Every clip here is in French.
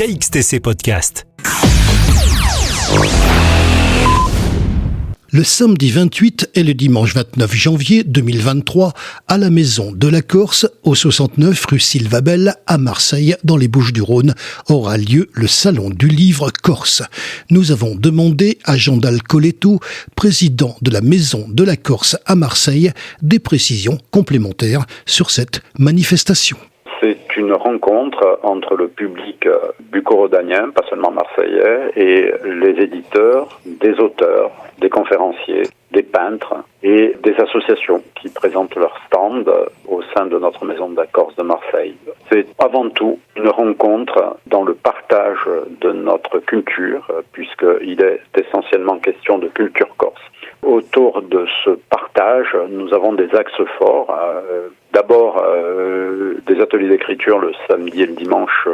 KXTC Podcast. Le samedi 28 et le dimanche 29 janvier 2023, à la Maison de la Corse, au 69 rue Sylvabelle, à Marseille, dans les Bouches-du-Rhône, aura lieu le Salon du Livre Corse. Nous avons demandé à Jean-Dal Coletto, président de la Maison de la Corse à Marseille, des précisions complémentaires sur cette manifestation. C'est une rencontre entre le public bucco-rhodanien, pas seulement marseillais, et les éditeurs, des auteurs, des conférenciers, des peintres et des associations qui présentent leur stand au sein de notre Maison de la Corse de Marseille. C'est avant tout une rencontre dans le partage de notre culture, puisqu'il est essentiellement question de culture corse. Autour de ce partage, nous avons des axes forts. D'abord, des ateliers d'écriture le samedi et le dimanche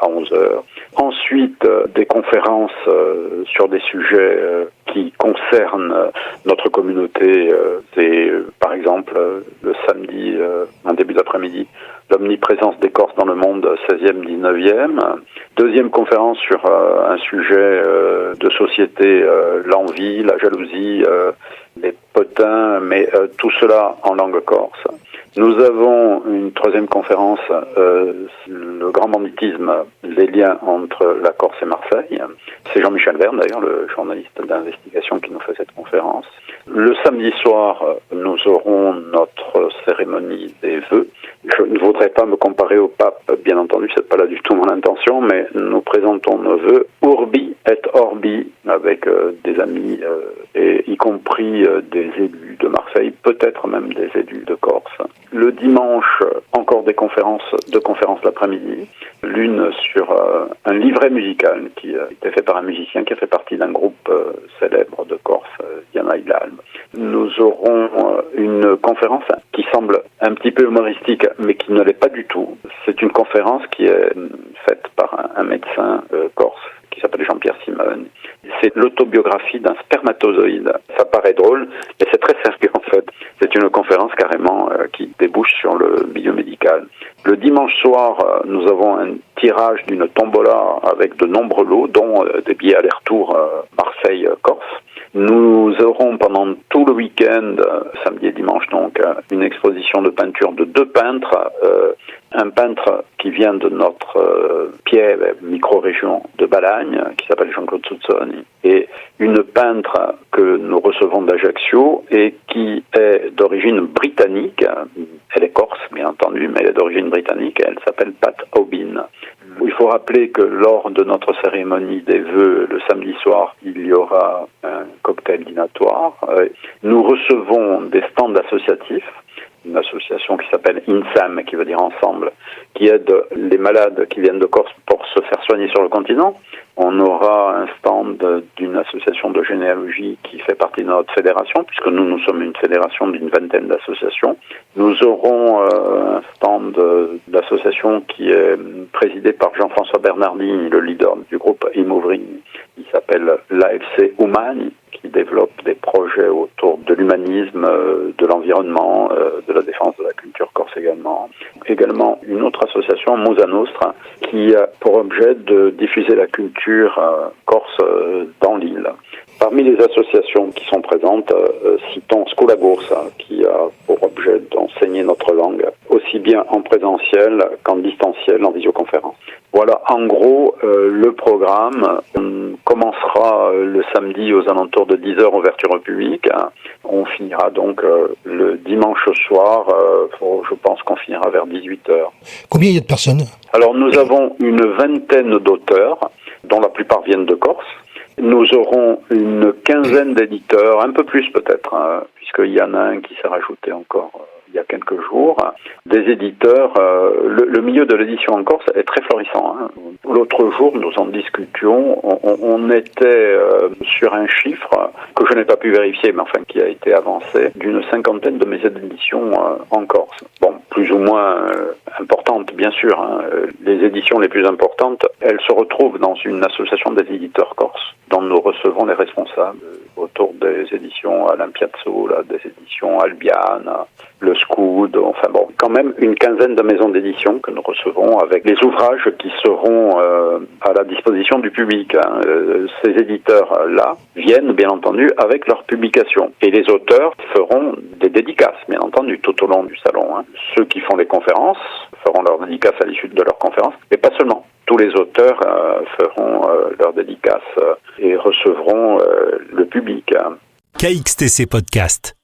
à 11h. Ensuite, des conférences sur des sujets qui concernent notre communauté. C'est, par exemple, le samedi, en début d'après-midi, l'omniprésence des Corses dans le monde 16e, 19e. Deuxième conférence sur un sujet de société, l'envie, la jalousie, les potins, mais tout cela en langue corse. Nous avons une troisième conférence, le grand banditisme, les liens entre la Corse et Marseille. C'est Jean-Michel Verne, d'ailleurs, le journaliste d'investigation qui nous fait cette conférence. Le samedi soir, nous aurons notre cérémonie des vœux. Je ne voudrais pas me comparer au pape, bien entendu, c'est pas là du tout mon intention, mais nous présentons nos vœux urbi et orbi avec des amis, et y compris des élus de Marseille, peut-être même des élus de Corse. Le dimanche, encore deux conférences l'après-midi. L'une sur un livret musical qui a été fait par un musicien qui a fait partie d'un groupe célèbre de Corse, Diana Ilalm. Nous aurons une conférence qui semble un petit peu humoristique, mais qui ne l'est pas du tout. C'est une conférence qui est faite par un médecin corse qui s'appelle Jean-Pierre Simone. C'est l'autobiographie d'un spermatozoïde. Ça paraît drôle, mais c'est très sérieux en fait. C'est une conférence carrément qui débouche sur le milieu médical. Le dimanche soir, nous avons un tirage d'une tombola avec de nombreux lots, dont des billets aller-retour Marseille-Corse. Nous aurons pendant tout le week-end, samedi et dimanche donc, une exposition de peinture de deux peintres. Un peintre qui vient de notre micro-région de Balagne, qui s'appelle Jean-Claude Zuzzoni, et une peintre que nous recevons d'Ajaccio et qui est d'origine britannique. Elle est corse, bien entendu, mais elle est d'origine britannique. Elle s'appelle Pat Aubin. Il faut rappeler que lors de notre cérémonie des vœux, le samedi soir, il y aura un cocktail dînatoire. Nous recevons des stands associatifs, une association qui s'appelle INSAM, qui veut dire ensemble, qui aide les malades qui viennent de Corse pour se faire soigner sur le continent. On aura un stand d'une association de généalogie qui fait partie de notre fédération, puisque nous sommes une fédération d'une vingtaine d'associations. Nous aurons un stand d'association qui est présidé par Jean-François Bernardini, le leader du groupe Imouvri, qui s'appelle l'AFC Humani, qui développe des projets autour de l'humanisme, de l'environnement, de la défense de la culture corse également. Également une autre association, Musa Nostra, qui a pour objet de diffuser la culture corse dans l'île. Parmi les associations qui sont présentes, citons Scuola Corsa, qui a pour objet d'enseigner notre langue, aussi bien en présentiel qu'en distanciel, en visioconférence. Voilà, en gros, le programme. On commencera le samedi aux alentours de 10h, ouverture au public. On finira donc le dimanche soir, je pense qu'on finira vers 18h. Combien il y a de personnes ? Alors, nous avons une vingtaine d'auteurs, dont la plupart viennent de Corse. Nous aurons une quinzaine d'éditeurs, un peu plus peut-être, puisqu'il y en a un qui s'est rajouté encore il y a quelques jours. Des éditeurs, le milieu de l'édition en Corse est très florissant. L'autre jour, nous en discutions, on était sur un chiffre que je n'ai pas pu vérifier, mais enfin qui a été avancé, d'une cinquantaine de maisons d'édition en Corse. Bon, plus ou moins importantes, bien sûr. Les éditions les plus importantes, elles se retrouvent dans une association des éditeurs corses, dont nous recevons les responsables. autour des éditions Alain Piazzolla, des éditions Albiane, le Scoud, enfin bon, quand même une quinzaine de maisons d'édition que nous recevons avec les ouvrages qui seront à la disposition du public. Ces éditeurs-là viennent bien entendu avec leurs publications et les auteurs feront des dédicaces bien entendu tout au long du salon. Ceux qui font des conférences feront leurs dédicaces à l'issue de leurs conférences, mais pas seulement. Tous les auteurs feront leurs dédicaces et recevront le public. KXTC Podcast.